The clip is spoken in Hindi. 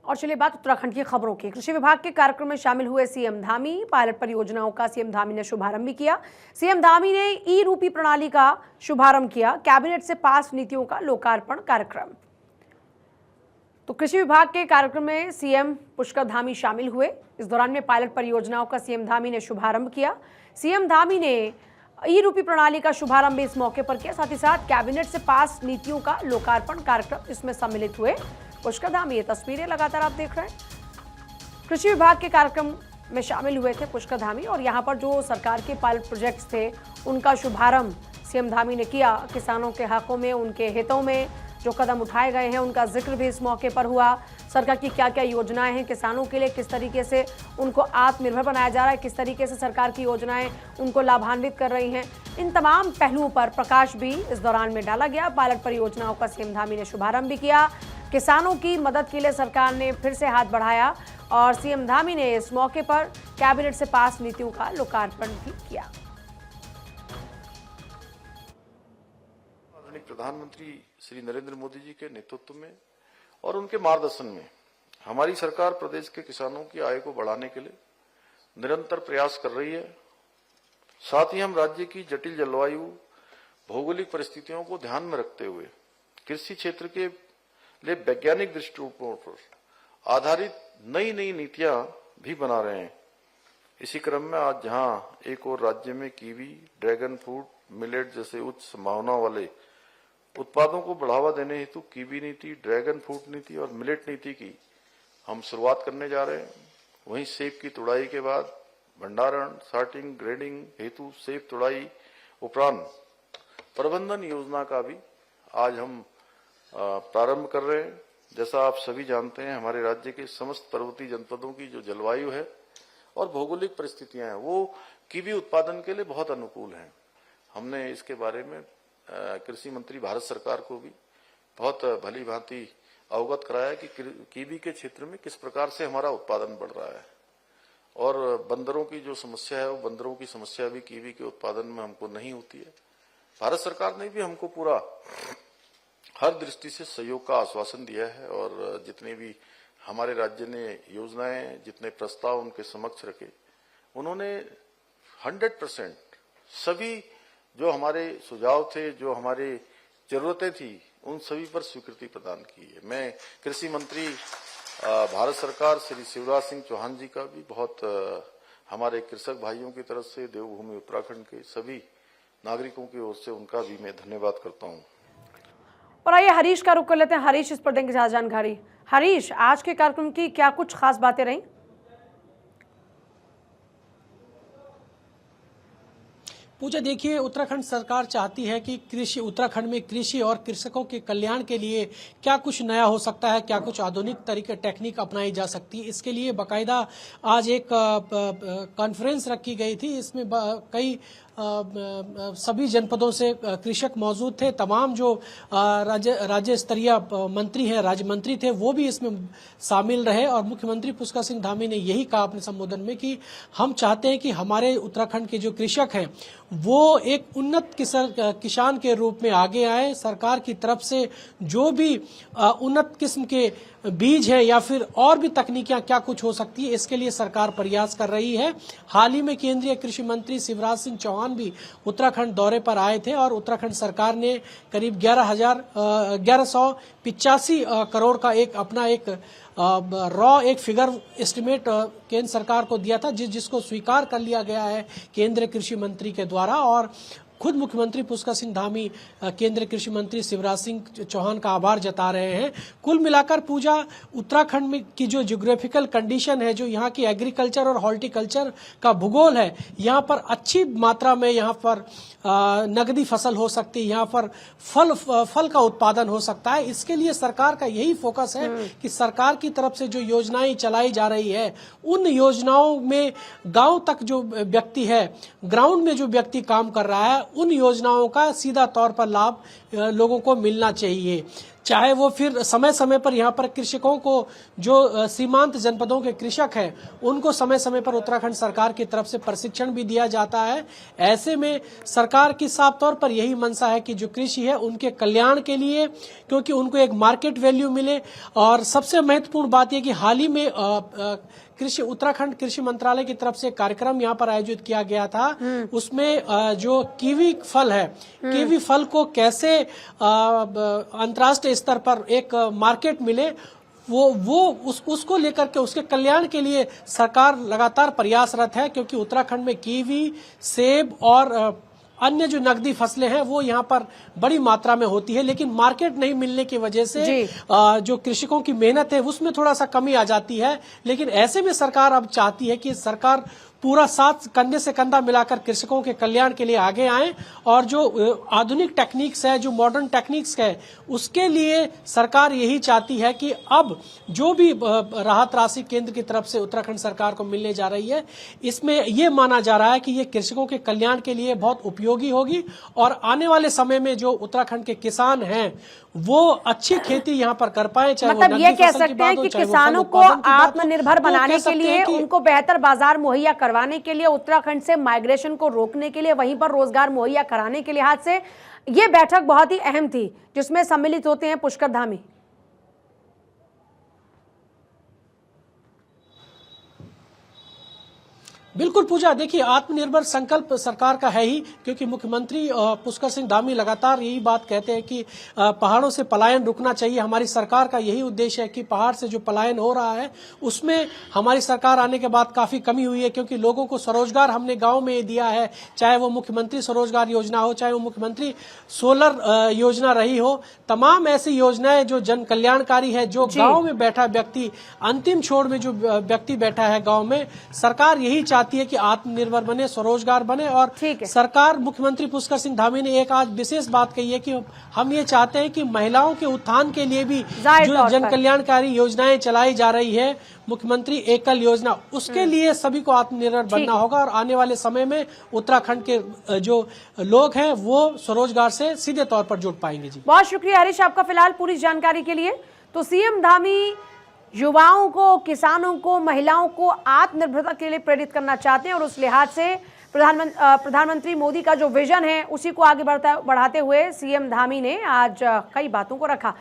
और चलिए बात उत्तराखंड की खबरों की। कृषि विभाग के कार्यक्रम में शामिल हुए सीएम धामी। पायलट परियोजनाओं का सीएम धामी ने शुभारंभ भी किया। सीएम धामी ने ई रूपी प्रणाली का शुभारंभ किया। कैबिनेट से पास नीतियों का लोकार्पण कार्यक्रम। तो कृषि विभाग के कार्यक्रम में सीएम पुष्कर धामी शामिल हुए। इस दौरान में पायलट परियोजनाओं का सीएम धामी ने शुभारंभ किया। सीएम धामी ने ई रूपी प्रणाली का शुभारंभ भी इस मौके पर किया। साथ ही साथ कैबिनेट से पास नीतियों का लोकार्पण कार्यक्रम इसमें सम्मिलित हुए पुष्कर धामी। ये तस्वीरें लगातार आप देख रहे हैं। कृषि विभाग के कार्यक्रम में शामिल हुए थे पुष्कर धामी और यहाँ पर जो सरकार के पायलट प्रोजेक्ट्स थे उनका शुभारंभ सीएम धामी ने किया। किसानों के हकों में, उनके हितों में जो कदम उठाए गए हैं उनका जिक्र भी इस मौके पर हुआ। सरकार की क्या क्या योजनाएं हैं किसानों के लिए, किस तरीके से उनको आत्मनिर्भर बनाया जा रहा है, किस तरीके से सरकार की योजनाएं उनको लाभान्वित कर रही हैं, इन तमाम पहलुओं पर प्रकाश भी इस दौरान में डाला गया। पायलट परियोजनाओं का सीएम धामी ने शुभारंभ भी किया। किसानों की मदद के लिए सरकार ने फिर से हाथ बढ़ाया और सीएम धामी ने इस मौके पर कैबिनेट से पास नीतियों का लोकार्पण भी किया। प्रधानमंत्री श्री नरेंद्र मोदी जी के नेतृत्व में और उनके मार्गदर्शन में हमारी सरकार प्रदेश के किसानों की आय को बढ़ाने के लिए निरंतर प्रयास कर रही है। साथ ही हम राज्य की जटिल जलवायु, भौगोलिक परिस्थितियों को ध्यान में रखते हुए कृषि क्षेत्र के लिए वैज्ञानिक दृष्टिकोण पर आधारित नई नई नीतियां भी बना रहे हैं। इसी क्रम में आज जहां एक और राज्य में कीवी, ड्रैगन फ्रूट, मिलेट जैसे उच्च संभावना वाले उत्पादों को बढ़ावा देने हेतु कीवी नीति, ड्रैगन फ्रूट नीति और मिलेट नीति की हम शुरुआत करने जा रहे हैं। वहीं सेब की तुड़ाई के बाद भंडारण, सॉर्टिंग, ग्रेडिंग हेतु सेब तुड़ाई उपरांत प्रबंधन योजना का भी आज हम प्रारंभ कर रहे हैं। जैसा आप सभी जानते हैं, हमारे राज्य के समस्त पर्वतीय जनपदों की जो जलवायु है और भौगोलिक परिस्थितियां हैं वो कीवी उत्पादन के लिए बहुत अनुकूल हैं। हमने इसके बारे में कृषि मंत्री भारत सरकार को भी बहुत भली भांति अवगत कराया कि कीवी के क्षेत्र में किस प्रकार से हमारा उत्पादन बढ़ रहा है और बंदरों की जो समस्या है वो बंदरों की समस्या भी कीवी के उत्पादन में हमको नहीं होती है। भारत सरकार ने भी हमको पूरा हर दृष्टि से सहयोग का आश्वासन दिया है और जितने भी हमारे राज्य ने योजनाएं, जितने प्रस्ताव उनके समक्ष रखे, उन्होंने 100% सभी जो हमारे सुझाव थे, जो हमारी जरूरतें थी, उन सभी पर स्वीकृति प्रदान की है। मैं कृषि मंत्री भारत सरकार श्री शिवराज सिंह चौहान जी का भी बहुत हमारे कृषक भाइयों की तरफ से, देवभूमि उत्तराखंड के सभी नागरिकों की ओर से उनका भी मैं धन्यवाद करता हूं। और आइए हरीश का रुख कर लेते हैं। हरीश इस पर देंगे ज्यादा जानकारी। हरीश, आज के कार्यक्रम की क्या कुछ खास बातें रही? पूजा, देखिए, उत्तराखंड सरकार चाहती है कि उत्तराखंड में कृषि और कृषकों के कल्याण के लिए क्या कुछ नया हो सकता है, क्या कुछ आधुनिक तरीके टेक्निक अपनाई जा सकती है। इसके लिए बाकायदा आज एक कॉन्फ्रेंस रखी गई थी। इसमें कई सभी जनपदों से कृषक मौजूद थे। तमाम जो राज्य स्तरीय मंत्री हैं, राज्य मंत्री थे, वो भी इसमें शामिल रहे और मुख्यमंत्री पुष्कर सिंह धामी ने यही कहा अपने संबोधन में कि हम चाहते हैं कि हमारे उत्तराखंड के जो कृषक हैं वो एक उन्नत किसान के रूप में आगे आए। सरकार की तरफ से जो भी उन्नत किस्म के बीज है या फिर और भी तकनीकियां क्या कुछ हो सकती है, इसके लिए सरकार प्रयास कर रही है। हाल ही में केंद्रीय कृषि मंत्री शिवराज सिंह चौहान भी उत्तराखंड दौरे पर आए थे और उत्तराखंड सरकार ने करीब 1185 करोड़ का अपना एक रॉ एक फिगर एस्टिमेट केंद्र सरकार को दिया था, जिसको स्वीकार कर लिया गया है केंद्रीय कृषि मंत्री के द्वारा। और खुद मुख्यमंत्री पुष्कर सिंह धामी केंद्रीय कृषि मंत्री शिवराज सिंह चौहान का आभार जता रहे हैं। कुल मिलाकर पूजा, उत्तराखंड में की जो ज्योग्राफिकल कंडीशन है, जो यहाँ की एग्रीकल्चर और हॉर्टिकल्चर का भूगोल है, यहाँ पर अच्छी मात्रा में यहाँ पर नगदी फसल हो सकती है, यहाँ पर फल का उत्पादन हो सकता है। इसके लिए सरकार का यही फोकस है कि सरकार की तरफ से जो योजनाएं चलाई जा रही है, उन योजनाओं में गांव तक जो व्यक्ति है, ग्राउंड में जो व्यक्ति काम कर रहा है, उन योजनाओं का सीधा तौर पर लाभ लोगों को मिलना चाहिए। चाहे वो फिर समय समय पर यहाँ पर कृषकों को जो सीमांत जनपदों के कृषक हैं उनको समय समय पर उत्तराखंड सरकार की तरफ से प्रशिक्षण भी दिया जाता है। ऐसे में सरकार की साफ तौर पर यही मंशा है कि जो कृषि है उनके कल्याण के लिए, क्योंकि उनको एक मार्केट वैल्यू मिले। और सबसे महत्वपूर्ण बात यह कि हाल ही में कृषि उत्तराखंड कृषि मंत्रालय की तरफ से कार्यक्रम यहाँ पर आयोजित किया गया था। उसमें जो कीवी फल है, कीवी फल को कैसे अंतर्राष्ट्रीय स्तर पर एक मार्केट मिले उसको लेकर के उसके कल्याण के लिए सरकार लगातार प्रयासरत है, क्योंकि उत्तराखंड में कीवी, सेब और अन्य जो नकदी फसलें हैं वो यहाँ पर बड़ी मात्रा में होती है, लेकिन मार्केट नहीं मिलने की वजह से जो कृषकों की मेहनत है उसमें थोड़ा सा कमी आ जाती है। लेकिन ऐसे में सरकार अब चाहती है कि सरकार पूरा साथ कंधे से कंधा मिलाकर कृषकों के कल्याण के लिए आगे आए और जो आधुनिक टेक्निक्स है, जो मॉडर्न टेक्निक्स है, उसके लिए सरकार यही चाहती है कि अब जो भी राहत राशि केंद्र की तरफ से उत्तराखंड सरकार को मिलने जा रही है, इसमें ये माना जा रहा है कि ये कृषकों के कल्याण के लिए बहुत उपयोगी होगी और आने वाले समय में जो उत्तराखंड के किसान हैं वो अच्छी खेती यहाँ पर कर पाए। चाहे मतलब ये कह सकते हैं कि किसानों को आत्मनिर्भर बनाने के लिए, उनको बेहतर बाजार मुहैया करवाने के लिए, उत्तराखंड से माइग्रेशन को रोकने के लिए, वहीं पर रोजगार मुहैया कराने के लिहाज से ये बैठक बहुत ही अहम थी, जिसमें सम्मिलित होते हैं पुष्कर धामी। बिल्कुल पूजा, देखिए आत्मनिर्भर संकल्प सरकार का है ही, क्योंकि मुख्यमंत्री पुष्कर सिंह धामी लगातार यही बात कहते हैं कि पहाड़ों से पलायन रुकना चाहिए। हमारी सरकार का यही उद्देश्य है कि पहाड़ से जो पलायन हो रहा है उसमें हमारी सरकार आने के बाद काफी कमी हुई है, क्योंकि लोगों को स्वरोजगार हमने गांव में दिया है, चाहे वो मुख्यमंत्री स्वरोजगार योजना हो, चाहे वो मुख्यमंत्री सोलर योजना रही हो। तमाम ऐसी योजनाएं जो जन कल्याणकारी है, जो गाँव में बैठा व्यक्ति, अंतिम छोर में जो व्यक्ति बैठा है गाँव में, सरकार यही चाहती है कि आत्मनिर्भर बने, स्वरोजगार बने। और सरकार, मुख्यमंत्री पुष्कर सिंह धामी ने एक आज विशेष बात कही है कि हम ये चाहते हैं कि महिलाओं के उत्थान के लिए भी जो जन कल्याणकारी योजनाएं चलाई जा रही है, मुख्यमंत्री एकल योजना, उसके लिए सभी को आत्मनिर्भर बनना होगा और आने वाले समय में उत्तराखंड के जो लोग हैं वो स्वरोजगार से सीधे तौर पर जुड़ पाएंगे। जी बहुत शुक्रिया हरीश आपका फिलहाल पूरी जानकारी के लिए। तो सीएम धामी युवाओं को, किसानों को, महिलाओं को आत्मनिर्भरता के लिए प्रेरित करना चाहते हैं और उस लिहाज से प्रधानमंत्री मोदी का जो विजन है उसी को आगे बढ़ाते हुए सीएम धामी ने आज कई बातों को रखा।